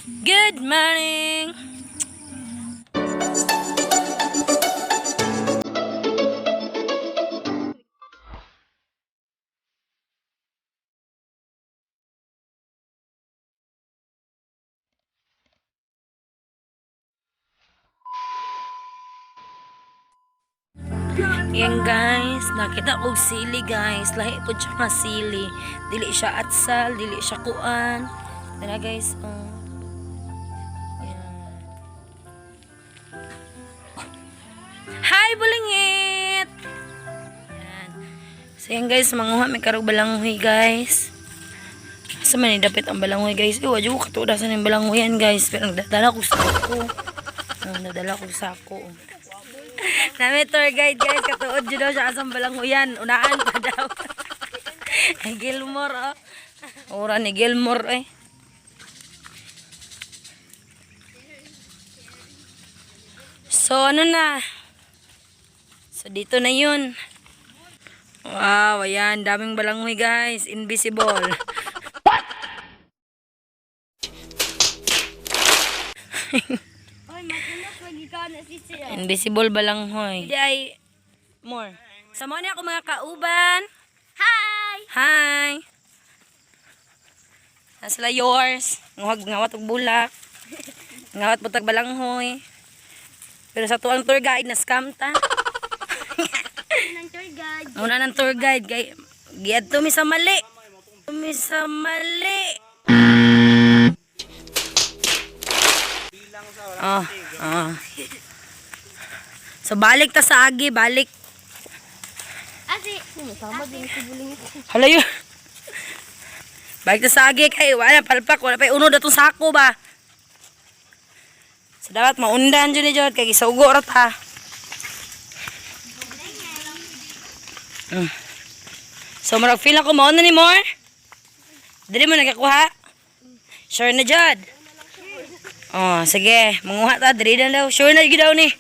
Good morning! Yan guys, nakita kong sili guys. Lahi po siya nga sili. Dili siya atsal, dili siya kuan. Tara guys, yan. Hi bulingit! Yan. So yan guys, manguha may karog balanghoy guys. Asa man dapit ang balanghoy guys. Wadyo ko katudasan yung balanghoy yan guys. Pero nagdadala ko sa ako. Nagdadala ko sa ako. Nami tour guide guys, katuod dyan daw siya asang balanghoyan. Unaan pa daw. Ay Gilmore Ora ni Gilmore eh. So ano na? So dito na yun. Wow, ayan, daming balanghoy guys. Invisible. Invisible balanghoy. Hindi ay more. Sama niya ako mga kauban. Hi! Hi! Nasla yours. Ngawat og bulak. Ngawat butag balanghoy. Pero sa tuwang tour guide na scam ta. Ng tour guide. Muna ng tour guide kay giyad tumi sa mali. Tumi sa mali. So balik ta sa agi, balik. Asi, sama din si Bulingit. Hala yun. Balik ta sa agi kay wala palpak, wala pa unod atong sako ba. So dapat maundan dyan ni Jod kay gisaugo rat ha. So marag feel ako mauna ni More. Dili mo nagkakuha. Sure na Jod. Oh, sige, manguha ta diri na daw. Sure na gyud daw ni.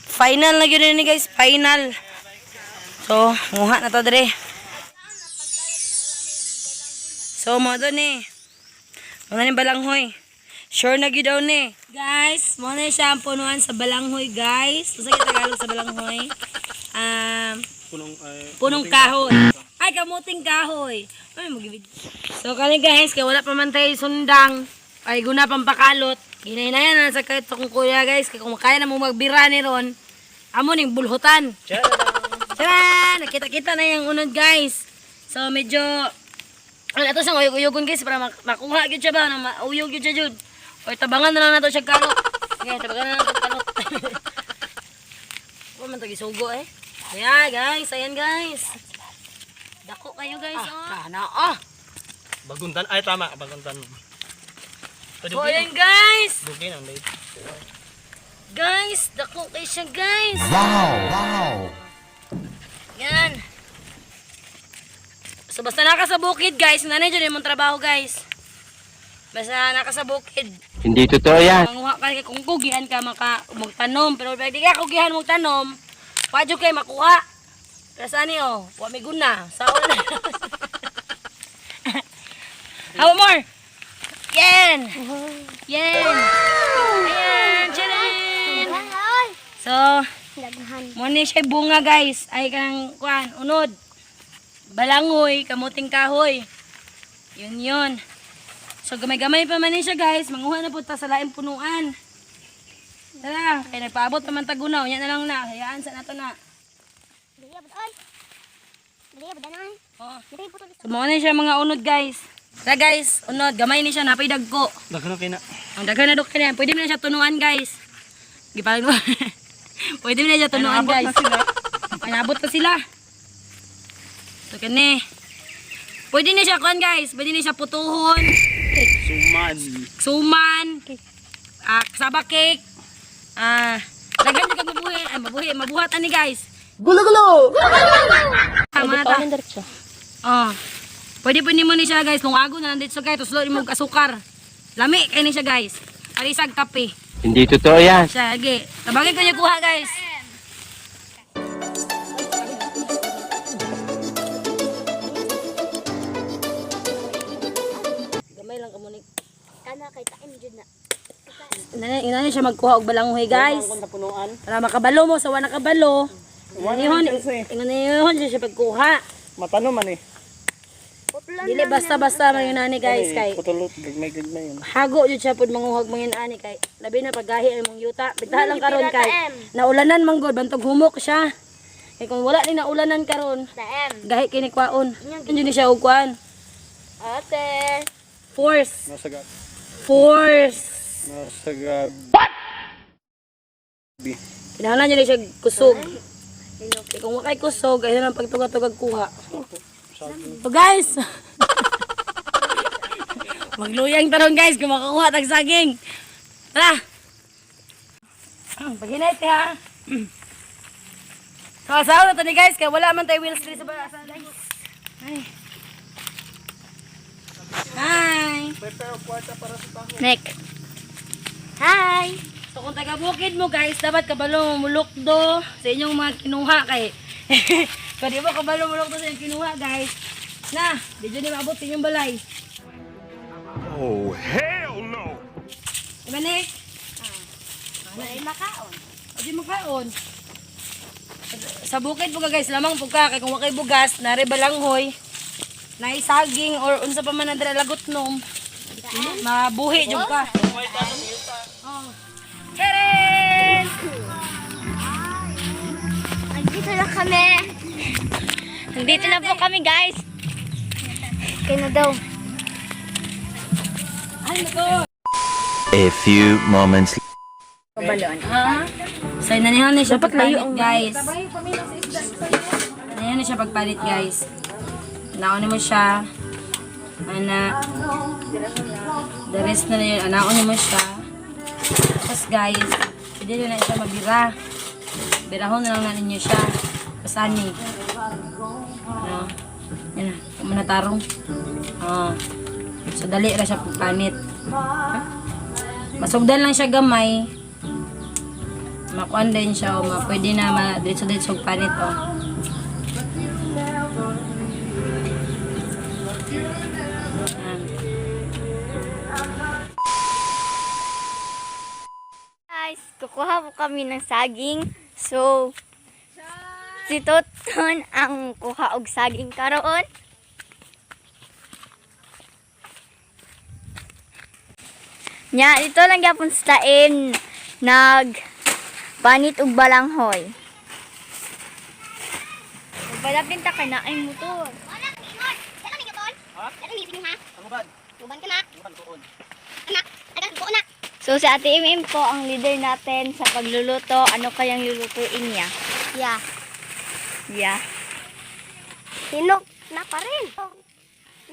Final na gyud ni guys, final. So, manguha na ta diri. So, mo do ni. Mo ni balanghoy. Sure na gyud daw ni. Guys, mo na siya ang punuan sa balanghoy, guys. Usa kita Tagalog sa balanghoy. Punong kahoy. Ay, kamuting kahoy. Ay, magibig. So, kani guys, kay wala pa man tayo sundang. Ay, guna pang pakalot. Ginay-nayan na sa kahit kung kuya guys. Kaya kung makaya na mo magbira ni ron, amo ning bulhutan. Tara! Nakita-kita na yung unod guys. So, medyo, ito siyang uyog-uyogon guys para makuha yun siya ba? Mauyog yun siya jud. O, tabangan na lang nato siya kalot. Okay, tabangan na lang nato kalot. Huwag man ito gisugo eh. Ayan guys, ayan guys. Dako kayo guys oh. Baguntan, ay tama, baguntan. So, ayan guys. Dugin ang late. Guys, dako kayo siya guys. Wow! Yan. So, basta naka sa bukid guys, nanay dyan yung trabaho guys. Basta naka sa bukid. Hindi totoo yan. Manguha ka kung kugihan ka magtanom. Pero pag di ka kugihan magtanom, wadyo kayo makuha. Pero saan niyo? Huwag may guna. Sao na. How more? Yan! Yan! Ayan! Charin! So, muna siya bunga guys. Ay kanang kuan, unod. Balanghoy, kamuting kahoy. Yun. So, gamay-gamay pa man siya guys. Manguha na po ta sa laing punuan. Tara, kaya nagpaabot pa man tagunaw. Yan na lang na. Hayaan sa nato na. So, muna siya mga unod guys. Tara guys, unod. Gamay ni siya. Napay dagko. Daghan na kina. Ang daghan na dok kanya. Pwede mo na siya tunuan guys. Gipalag mo. Pwede mo na siya tunuan guys. Panabot na sila. So kani. Pwede na siya kuan guys. Pwede na siya putuhon. Suman. Kasaba cake. Daghan niyo kag mabuhi. Mabuhatan ni guys. Gulo-gulo! Tama na ta. Pwede mo ni siya guys. Lungago na nandito sa guys. Tuslot mo asukar. Lami kay ni siya guys. Arisag kape. Hindi totoo yan. Sige. Tabagin ko niya kuha guys. Gamay lang kamunik. Kana kay taim jud na. Inani siya magkuha og balanghoy guys. Kung napunuan. Para makabalo mo sa wala kabalo. Inihon siya pagkuha. Matano man eh. Dili basta-basta man yun ani guys kay Putulot, gagmay yun. hago jud siya pud manguhag mangin ani kay labi na paggahi ang mong yuta. Bitaha lang karon kay naulanan man gud bantog humok siya. Kay kung wala ni naulanan karon, Taim. gahi kini kwaon. Unjo ni siya og kuan. Ate. Force. Nasagad. Force. Nasagad. Kinahanglan niya siya kusog. Kaya kung wakay kusog, ayun ang pagtugag-tugag kuha. So guys, magluyang taron guys kung makakuha tag saging. Tara! Paghinay ha. So asawa na to ni guys, kaya wala man tayo wheels sa basa. Ay. Hi! Nick. Hi. So kung taga bukid mo guys, dapat kabalo mulukdo sa inyong mga kinuha kay. Kung di mo kabalo mulukdo sa inyong kinuha guys, na, di dyan maabot sa inyong balay. Oh, hell no! Diba Nick? May makaon. O di mo kaon. Sa bukid po ka guys, lamang po ka, kay kung wakay bugas, nari balanghoy, naisaging or unsa pa man na lagot nom, mabuhi dyan ka. Oh. Karen! Andito na kami. Andito na po kami, guys. Kaya na daw. Ay, nako! A few moments Balon. Ha? So, nanihan na siya pagpalit, guys. Nanihan na siya pagpalit, guys. Naon mo siya. Ana. The rest na yun. Anaon mo siya. Tapos, guys, pwede na siya mabira. Birahon na lang na ninyo siya. Pasani. Ano? Yan na. Kung manatarong. So, dali na siya pagpanit. Masugdan lang siya gamay. Makuan din siya o pwede na ma-ditso-ditso panit o. Guys, kukuha po kami ng saging. So, si Toton ang kuha og saging karon. Nya, ito lang gyapon sa tain panit og balanghoy. Balapin ta kana ay motor. So si Ate Imim po ang leader natin sa pagluluto. Ano kayang lulutuin niya? Yeah. Yeah. Hinog na pa rin.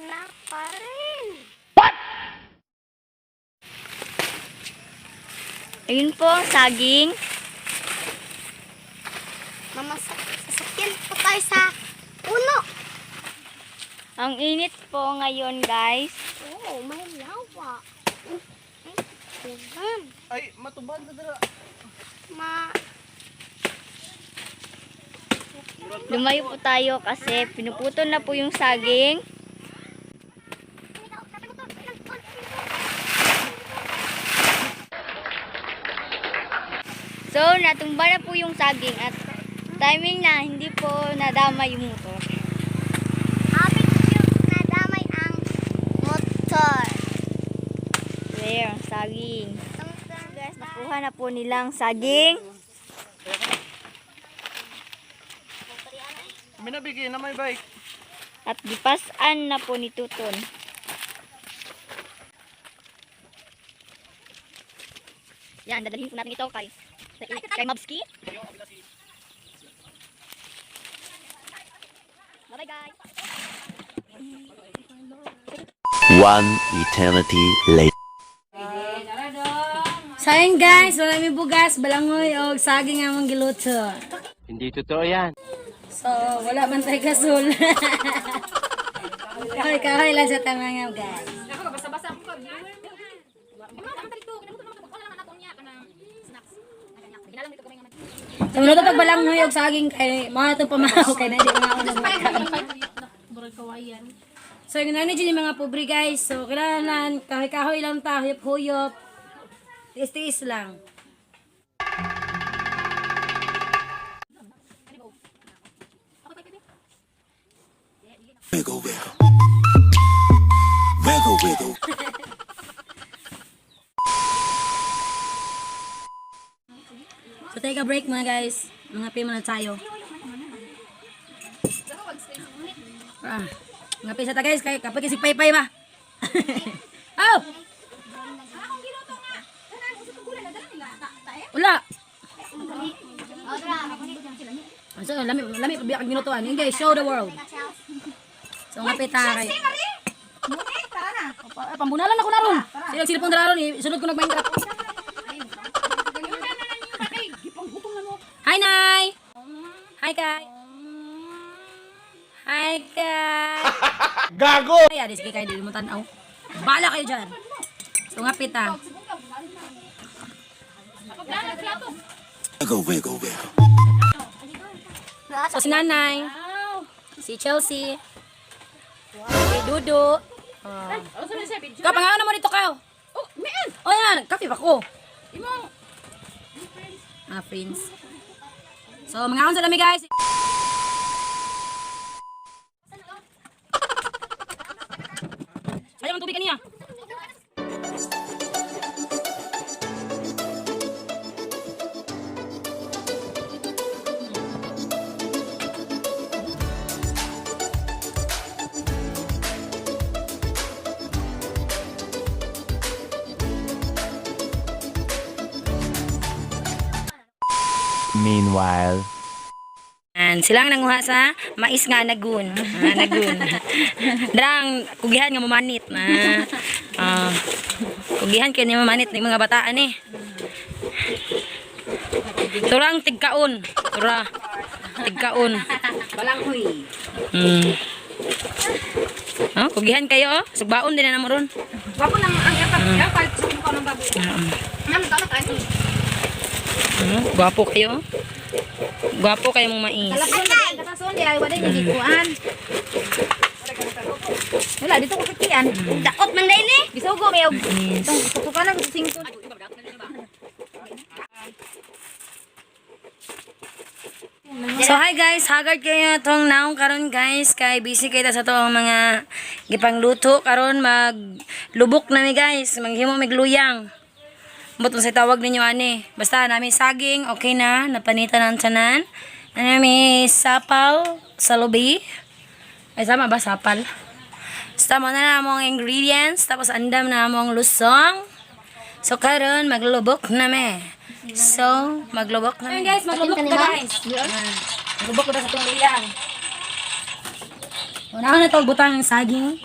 Na pa rin. Ayun po ang saging. Mama, sasakyan po tayo sa uno. Ang init po ngayon, guys. Oh, may lawa. Ay, matubad na dala. Lumayo po tayo kasi pinuputol na po yung saging. So, natumba na po yung saging at timing na hindi po nadama yung motor. Happy yung nadamay ang motor. There, ang saging. Guys, nakuha na po nilang saging. May nabigay na may bike. At gipasan na po ni Tuton. Yan, dadalhin po natin ito kay Mabski. Bye-bye guys. one eternity later. Sayang guys, wala may bugas, balangoy o saging ang mong giluto. Hindi totoo yan. So, wala man tayo kasul. Kahoy lang sa tamang guys. So, muna ito pag balangoy o saging kay mga ito pamahaw kay na hindi mga ako na magkain. So, yung nanay dyan yung mga pobre guys. So, kailangan kahoy-kahoy lang ta, huyop-huyop. Tiis-tiis lang. Wiggle, wiggle. Wiggle, wiggle. So, take a break muna guys. Mga muna tayo. Mga pisa ta guys. Kapag kasi pay-pay ba? Oh! Wala. So, lami pabiyak ang ginutuan. Yung guys, show the world. So, nga pita kay. Pambunalan ako na ron. Silipon na ron eh. Sunod ko nag-Minecraft. Hi, Nay! Hi, Kai! Hi, Kai! Gago! Ay, adis kay Kai, di mo tanaw. Bala kayo dyan. So, nga pita. Wiggle, wiggle, wiggle. So, si Nanay. Si Chelsea. Si Dudu. Kapangalan mo dito ka. Oh, yan. Kape pa ko. Friends. So, mga sa dami guys. Sayang ang tubig kaniya. Meanwhile. And silang nanguha sa mais nga nagun. Nagun. Drang kugihan nga mamanit na. Kugihan kay ni mamanit ni mga bataan eh. Turang tigkaon. Tura. Tigkaon. Balanghoy. Kugihan kayo oh. Sugbaon din na namoron. Wapo nang ang kapal sa mukha ng baboy. Gwapo kayo. Gwapo kayo mong mais. Katason di ay wala ni kuan. Wala dito ko kikian. Daot man dai ni. Bisugo may og. Tutukan na singko. So hi guys, hagard kayo itong naong karon guys. Kay busy kayo sa itong mga gipangluto. Karon maglubok na mi guys. Maghimo mig luyang. Butong sa tawag ninyo ani. Basta namin saging, okay na. Napanitan ng tanan. Namin sapal sa lubi. Ay sama ba sapal? Basta mo na namong ingredients. Tapos andam na namong lusong. So karon maglubok na me. So maglubok na me. Guys, maglubok na guys. Maglubok na sa itong luyang. Una na ito butang ng saging.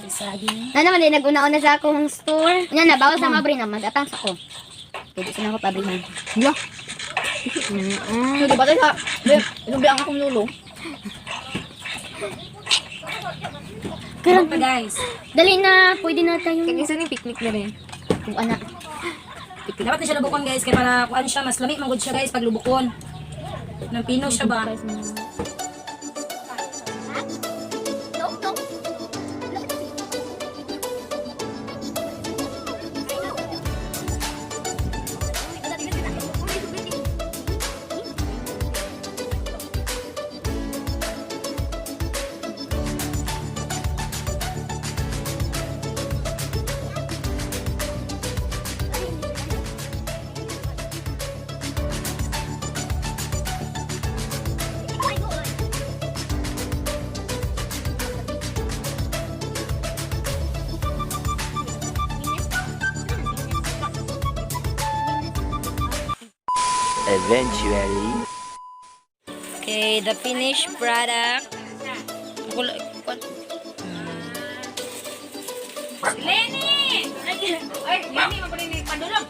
Saging. Na naman din nag-una-una sa akong store. Nya na bawas sa mabri na magatang sa ko. Pwede sila ko pabrihan. Yo. Hindi ba tayo sa inubi ang akong lulo. Karon pa guys. Dali na, pwede na tayo. Isa ni picnic na rin. Kung anak. Dapat na siya lubukon guys kaya para kuan siya mas lami magud siya guys pag lubukon. Nang pino siya ba? Eventually. Okay, the finished product. Lenny! Ay, Lenny, mabalini. Pandulog!